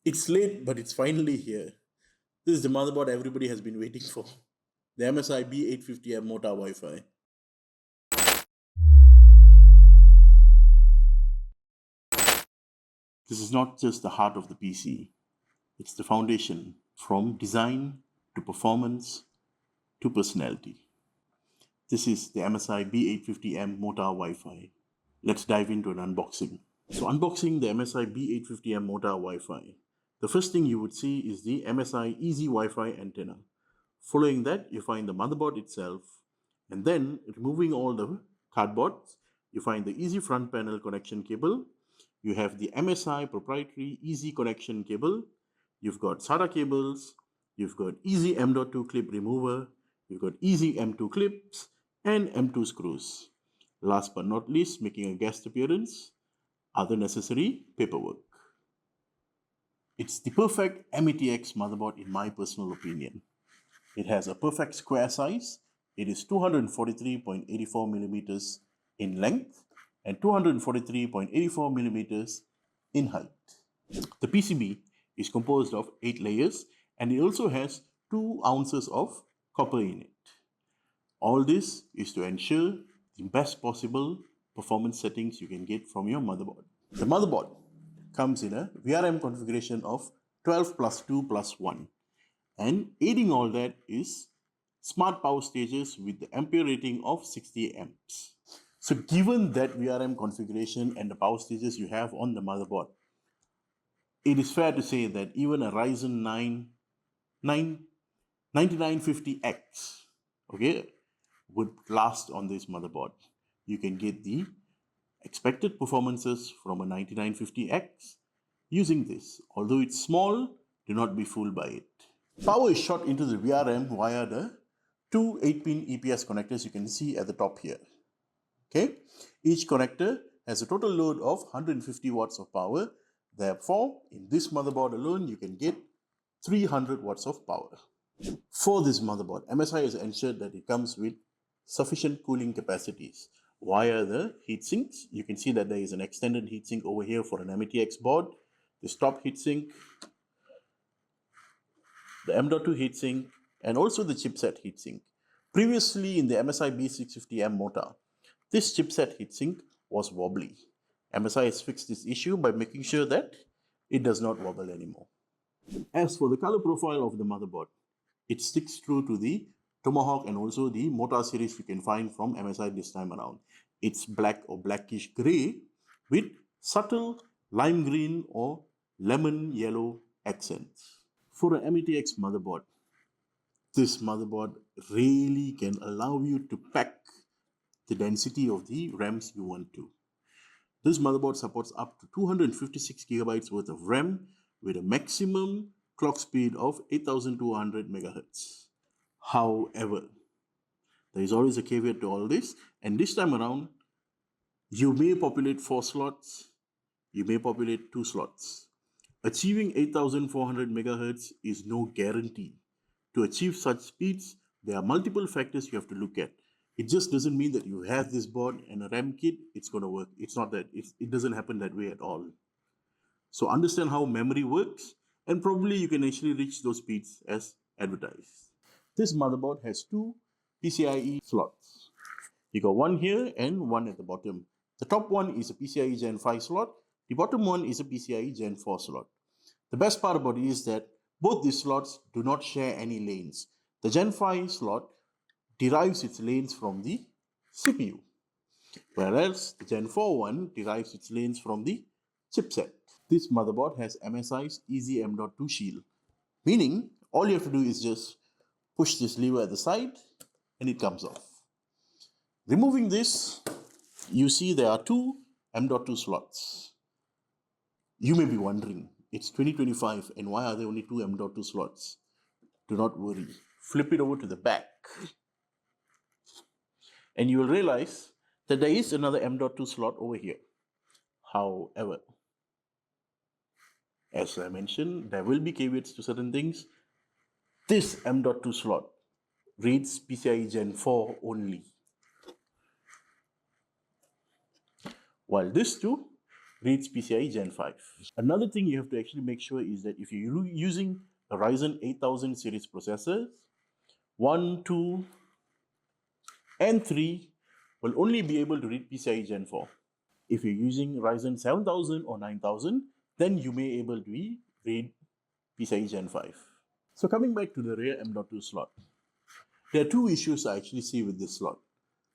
It's late, but it's finally here. This is the motherboard everybody has been waiting for. The MSI B850M Mortar Wi-Fi. This is not just the heart of the PC. It's the foundation from design to performance to personality. This is the MSI B850M Mortar Wi-Fi. Let's dive into an unboxing. So unboxing the MSI B850M Mortar Wi-Fi. The first thing you would see is the MSI Easy Wi-Fi antenna. Following that, you find the motherboard itself, and then removing all the cardboard, you find the Easy front panel connection cable. You have the MSI proprietary Easy connection cable. You've got SATA cables. You've got Easy M.2 clip remover. You've got Easy M.2 clips and M.2 screws. Last but not least, making a guest appearance, other necessary paperwork. It's the perfect MATX motherboard in my personal opinion. It has a perfect square size. It is 243.84 millimeters in length and 243.84 millimeters in height. The PCB is composed of 8 layers and it also has 2 ounces of copper in it. All this is to ensure the best possible performance settings you can get from your motherboard. The motherboard comes in a VRM configuration of 12 plus 2 plus 1. And aiding all that is smart power stages with the ampere rating of 60 amps. So given that VRM configuration and the power stages you have on the motherboard, it is fair to say that even a Ryzen 9950X, okay, would last on this motherboard. You can get the expected performances from a 9950X using this. Although it's small, do not be fooled by it. Power is shot into the VRM via the 2 8-pin EPS connectors you can see at the top here. Okay, each connector has a total load of 150 watts of power. Therefore, in this motherboard alone, you can get 300 watts of power. For this motherboard, MSI has ensured that it comes with sufficient cooling capacities via the heatsinks. You can see that there is an extended heatsink over here for an MATX board. This top heatsink, the M.2 heatsink, and also the chipset heatsink. Previously in the MSI B650M Mortar, this chipset heatsink was wobbly. MSI has fixed this issue by making sure that it does not wobble anymore. As for the color profile of the motherboard, it sticks true to the Tomahawk and also the Mortar series you can find from MSI this time around. It's black or blackish gray with subtle lime green or lemon yellow accents. For a MATX motherboard, this motherboard really can allow you to pack the density of the RAMs you want to. This motherboard supports up to 256 gigabytes worth of RAM with a maximum clock speed of 8200 megahertz. However, there is always a caveat to all this, and this time around, you may populate 4 slots, you may populate 2 slots. Achieving 8400 megahertz is no guarantee. To achieve such speeds, there are multiple factors you have to look at. It just doesn't mean that you have this board and a RAM kit, it's going to work. It's not that. It doesn't happen that way at all. So understand how memory works, and probably you can actually reach those speeds as advertised. This motherboard has 2 PCIe slots. You got one here and one at the bottom. The top one is a PCIe Gen 5 slot. The bottom one is a PCIe Gen 4 slot. The best part about it is that both these slots do not share any lanes. The Gen 5 slot derives its lanes from the CPU, whereas the Gen 4 one derives its lanes from the chipset. This motherboard has MSI's Easy M.2 shield, meaning all you have to do is just push this lever at the side and it comes off. Removing this, you see there are 2 M.2 slots. You may be wondering, it's 2025 and why are there only 2 M.2 slots? Do not worry. Flip it over to the back and you will realize that there is another M.2 slot over here. However, as I mentioned, there will be caveats to certain things. This M.2 slot reads PCIe Gen 4 only, while this two reads PCIe Gen 5. Another thing you have to actually make sure is that if you're using a Ryzen 8000 series processors, 1, 2, and 3 will only be able to read PCIe Gen 4. If you're using Ryzen 7000 or 9000, then you may able to read PCIe Gen 5. So coming back to the rear M.2 slot, there are two issues I actually see with this slot.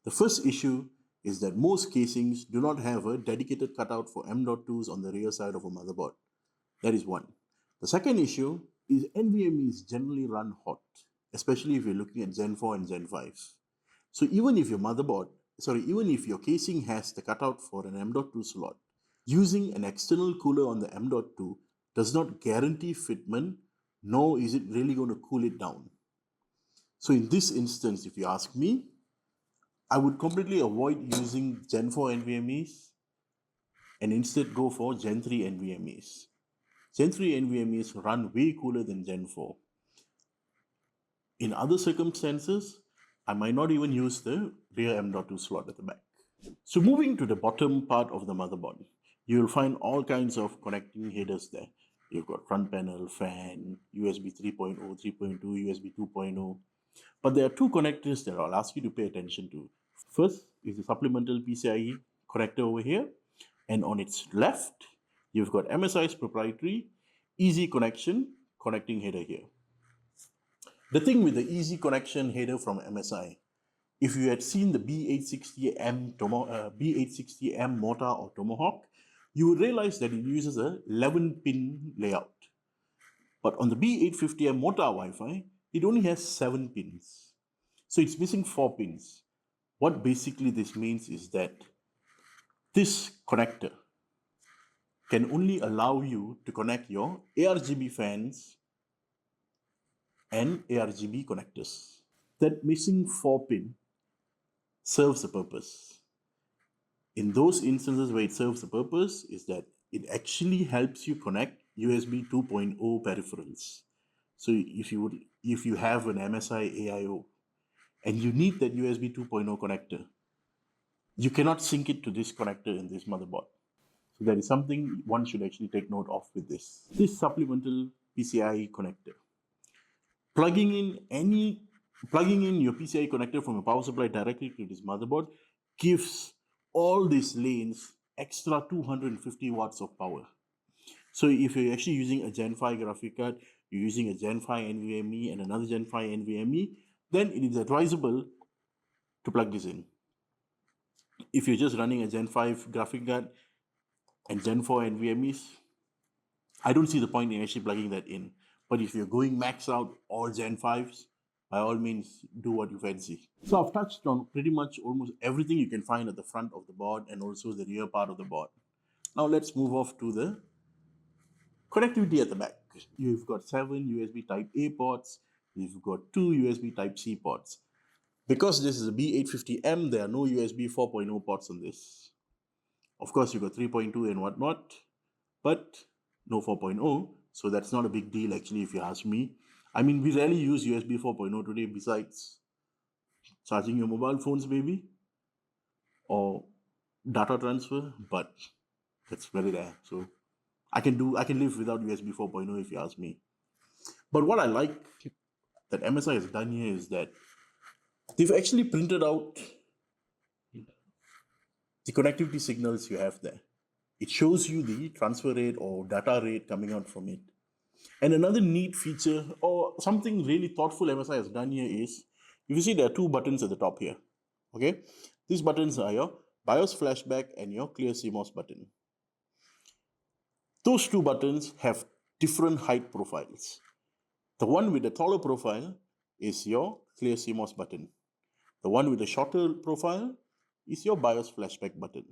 The first issue is that most casings do not have a dedicated cutout for M.2s on the rear side of a motherboard. That is one. The second issue is NVMEs generally run hot, especially if you're looking at Gen 4 and Gen 5. So even if even if your casing has the cutout for an M.2 slot, using an external cooler on the M.2 does not guarantee fitment, nor is it really going to cool it down. So in this instance, if you ask me, I would completely avoid using Gen 4 NVMEs and instead go for Gen 3 NVMEs. Gen 3 NVMEs run way cooler than Gen 4. In other circumstances, I might not even use the rear M.2 slot at the back. So moving to the bottom part of the motherboard, you will find all kinds of connecting headers there. You've got front panel, fan, USB 3.0, 3.2, USB 2.0. But there are two connectors that I'll ask you to pay attention to. First is the supplemental PCIe connector over here. And on its left, you've got MSI's proprietary easy connection connecting header here. The thing with the easy connection header from MSI, if you had seen the B850M Mortar or Tomahawk, you would realize that it uses a 11-pin layout. But on the B850M Mortar Wi-Fi, it only has 7 pins. So it's missing 4 pins. What basically this means is that this connector can only allow you to connect your ARGB fans and ARGB connectors. That missing 4 pin serves a purpose. In those instances where it serves a purpose is that it actually helps you connect USB 2.0 peripherals. So if you have an MSI AIO and you need that USB 2.0 connector, you cannot sync it to this connector in this motherboard. So that is something one should actually take note of with this. This supplemental PCIe connector. Plugging in your PCIe connector from a power supply directly to this motherboard gives all these lanes extra 250 watts of power. So if you're actually using a Gen 5 graphic card, you're using a Gen 5 NVMe and another Gen 5 NVMe, then it is advisable to plug this in. If you're just running a Gen 5 graphic card and Gen 4 NVMEs, I don't see the point in actually plugging that in. But if you're going max out all Gen 5s, by all means, do what you fancy. So I've touched on pretty much almost everything you can find at the front of the board and also the rear part of the board. Now let's move off to the connectivity at the back. You've got 7 USB Type A ports. You've got 2 USB Type C ports. Because this is a B850M, there are no USB 4.0 ports on this. Of course, you've got 3.2 and whatnot, but no 4.0. So that's not a big deal, actually, if you ask me. I mean, we rarely use USB 4.0 today besides charging your mobile phones, maybe, or data transfer, but that's very rare. So I can live without USB 4.0 if you ask me. But what I like that MSI has done here is that they've actually printed out the connectivity signals you have there. It shows you the transfer rate or data rate coming out from it. And another neat feature or something really thoughtful MSI has done here is, if you see there are 2 buttons at the top here, okay? These buttons are your BIOS flashback and your clear CMOS button. Those 2 buttons have different height profiles. The one with the taller profile is your clear CMOS button. The one with the shorter profile is your BIOS flashback button.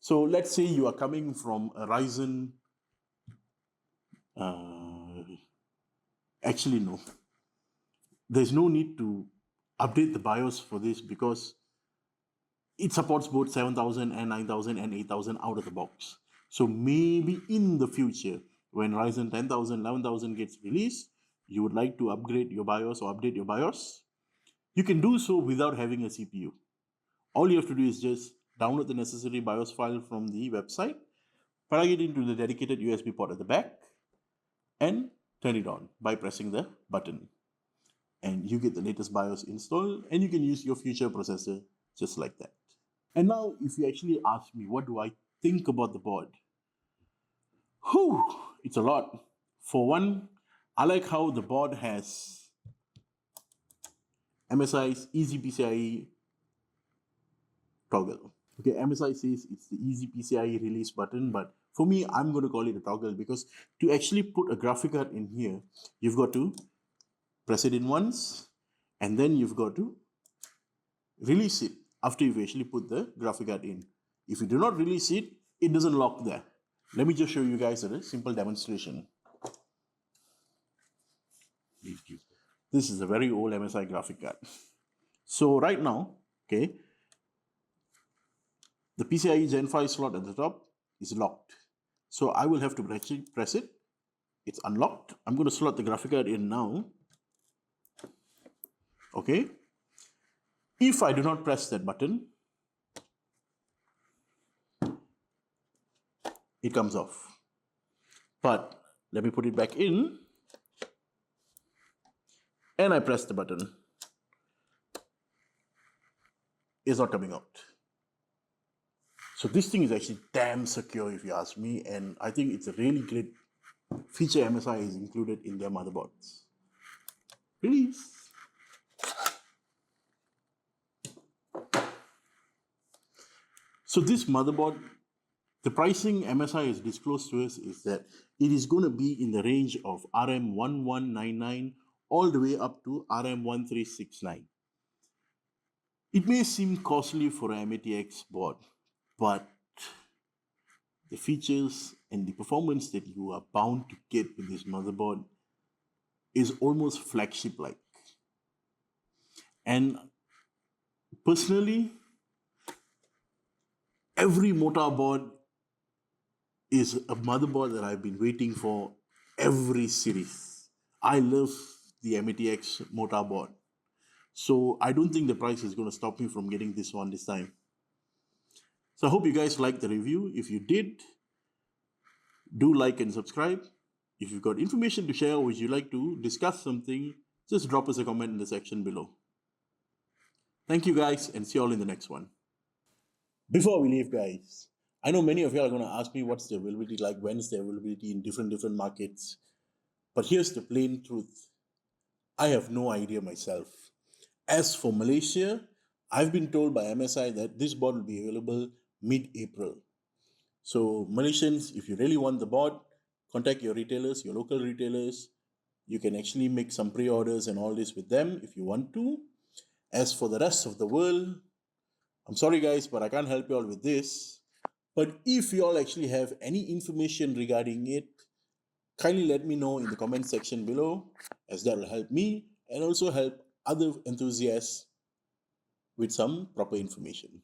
So let's say you are coming from a Ryzen, actually no, there's no need to update the BIOS for this because it supports both 7000 and 9000 and 8000 out of the box. So maybe in the future, when Ryzen 10,000, 11,000 gets released, you would like to upgrade your BIOS or update your BIOS, you can do so without having a CPU. All you have to do is just download the necessary BIOS file from the website plug it into the dedicated USB port at the back, and turn it on by pressing the button. And you get the latest BIOS installed, and you can use your future processor just like that. And now, if you actually ask me, what do I think about the board? Whew, it's a lot. For one, I like how the board has MSI's Easy PCIe toggle. Okay, MSI says it's the Easy PCIe release button, but for me, I'm going to call it a toggle because to actually put a graphic card in here, you've got to press it in once, and then you've got to release it after you've actually put the graphic card in. If you do not release it, it doesn't lock there. Let me just show you guys a simple demonstration. This is a very old MSI graphic card. So right now, okay, the PCIe Gen 5 slot at the top is locked. So I will have to press it. It's unlocked. I'm going to slot the graphic card in now. Okay. If I do not press that button, it comes off. But let me put it back in. And I press the button. It's not coming out. So this thing is actually damn secure if you ask me, and I think it's a really great feature MSI is included in their motherboards. Release. So this motherboard, the pricing MSI has disclosed to us is that it is going to be in the range of RM1199 all the way up to RM1369. It may seem costly for a MATX board, but the features and the performance that you are bound to get with this motherboard is almost flagship-like. And personally, every Mortar board is a motherboard that I've been waiting for every series. I love the MATX Mortar board. So I don't think the price is going to stop me from getting this one this time. So I hope you guys liked the review. If you did, do like and subscribe. If you've got information to share or would you like to discuss something, just drop us a comment in the section below. Thank you guys, and see you all in the next one. Before we leave, guys, I know many of you are going to ask me what's the availability like, when's the availability in different markets. But here's the plain truth. I have no idea myself. As for Malaysia, I've been told by MSI that this board will be available mid-April. So Malaysians, if you really want the board, contact your retailers, your local retailers. You can actually make some pre-orders and all this with them if you want to. As for the rest of the world, I'm sorry guys, but I can't help you all with this. But if you all actually have any information regarding it, kindly let me know in the comment section below, as that will help me and also help other enthusiasts with some proper information.